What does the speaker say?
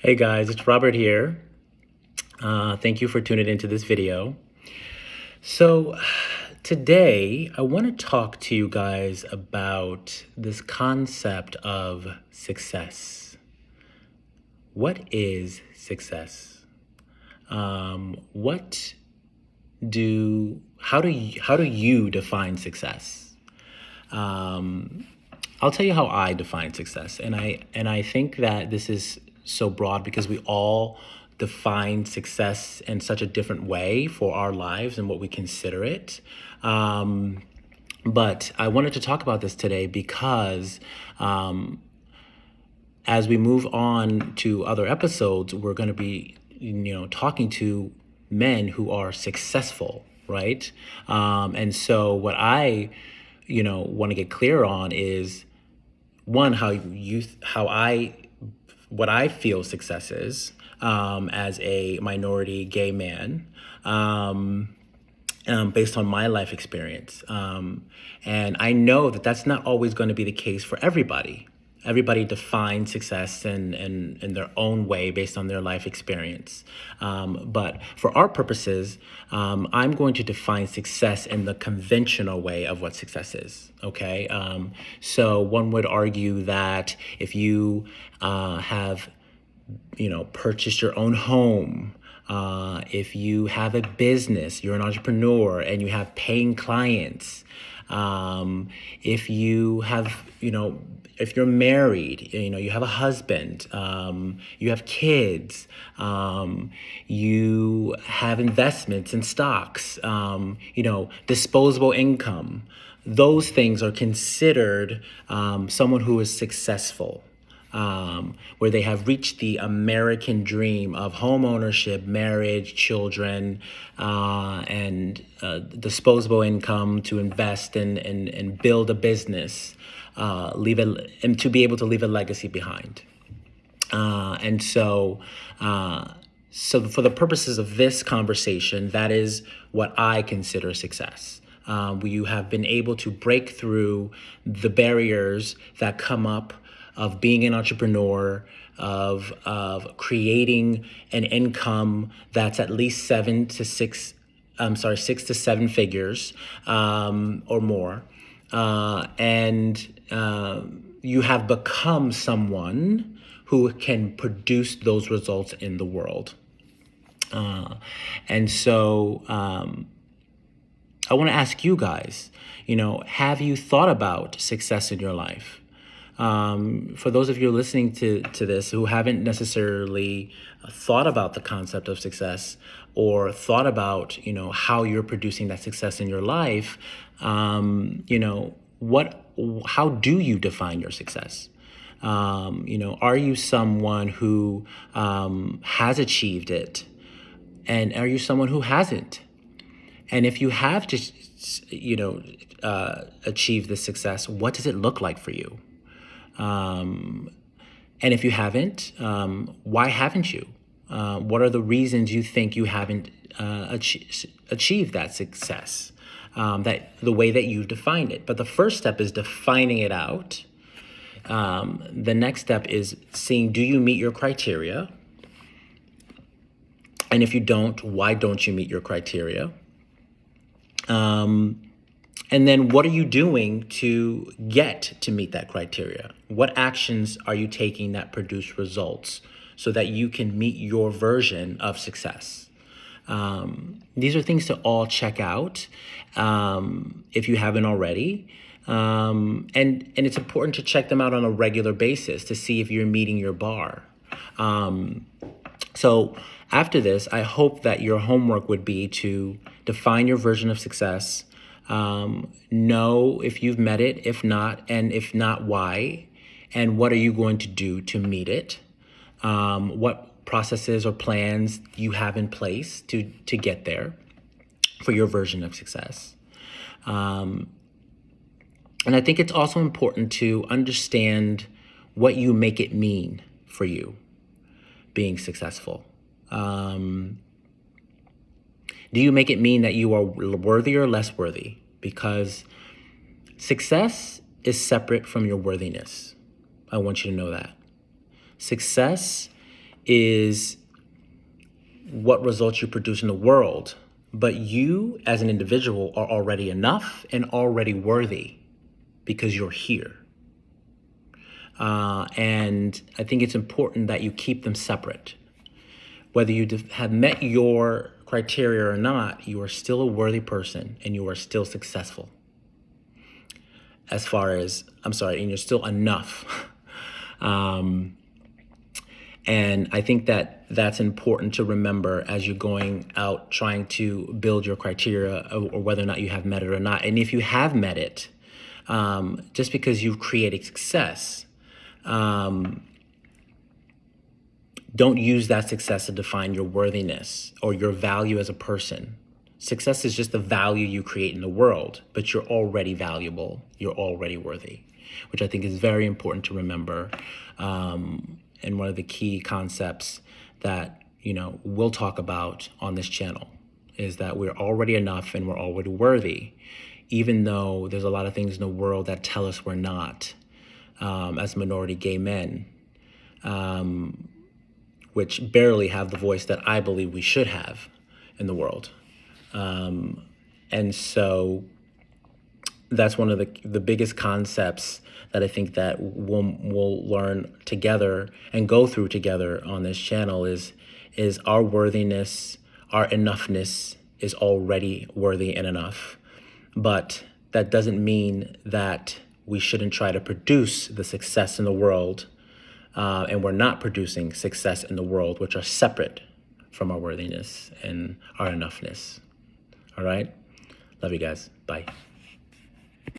Hey guys, it's Robert here. Thank you for tuning into this video. So, today I want to talk to you guys about this concept of success. What is success? What do how do you define success? I'll tell you how I define success, and I think that this is so broad because we all define success in such a different way for our lives and what we consider it. But I wanted to talk about this today because as we move on to other episodes, we're going to be, talking to men who are successful, right? And so what I, want to get clear on is one, what I feel success is as a minority gay man. Based on my life experience. And I know that that's not always going to be the case for everybody. Everybody defines success in their own way based on their life experience. But for our purposes, I'm going to define success in the conventional way of what success is. Okay. So one would argue that if you have purchased your own home, if you have a business, you're an entrepreneur and you have paying clients, if you have, if you're married, you have a husband, you have kids, you have investments in stocks, disposable income, those things are considered someone who is successful. Where they have reached the American dream of home ownership, marriage, children, and disposable income to invest and build a business, and to be able to leave a legacy behind. So for the purposes of this conversation, that is what I consider success. You have been able to break through the barriers that come up of being an entrepreneur, of creating an income that's at least six to seven figures or more, and you have become someone who can produce those results in the world. And so I want to ask you guys, have you thought about success in your life? For those of you listening to this who haven't necessarily thought about the concept of success or thought about, how you're producing that success in your life, how do you define your success? Are you someone who has achieved it? And are you someone who hasn't? And if you have just, achieved this success, what does it look like for you? And if you haven't, why haven't you? What are the reasons you think you haven't achieved that success, that the way that you've defined it? But the first step is defining it out. The next step is seeing, do you meet your criteria? And if you don't, why don't you meet your criteria? And then what are you doing to get to meet that criteria? What actions are you taking that produce results so that you can meet your version of success? These are things to all check out if you haven't already. And it's important to check them out on a regular basis to see if you're meeting your bar. So after this, I hope that your homework would be to define your version of success, know if you've met it, if not, and if not, why, and what are you going to do to meet it? What processes or plans you have in place to get there for your version of success. And I think it's also important to understand what you make it mean for you being successful. Do you make it mean that you are worthy or less worthy? Because success is separate from your worthiness. I want you to know that. Success is what results you produce in the world. But you as an individual are already enough and already worthy because you're here. And I think it's important that you keep them separate. Whether you have met your criteria or not, you are still a worthy person and you are still successful. As far as, I'm sorry, and you're still enough. And I think that that's important to remember as you're going out trying to build your criteria, or whether or not you have met it or not. And if you have met it, just because you've created success, don't use that success to define your worthiness or your value as a person. Success is just the value you create in the world, but you're already valuable. You're already worthy, which I think is very important to remember. And one of the key concepts that, we'll talk about on this channel is that we're already enough and we're already worthy, even though there's a lot of things in the world that tell us we're not, as minority gay men, which barely have the voice that I believe we should have in the world. And so that's one of the biggest concepts that I think that we'll learn together and go through together on this channel is our worthiness, our enoughness is already worthy and enough. But that doesn't mean that we shouldn't try to produce the success in the world, and we're not producing success in the world, which are separate from our worthiness and our enoughness. All right? Love you guys. Bye.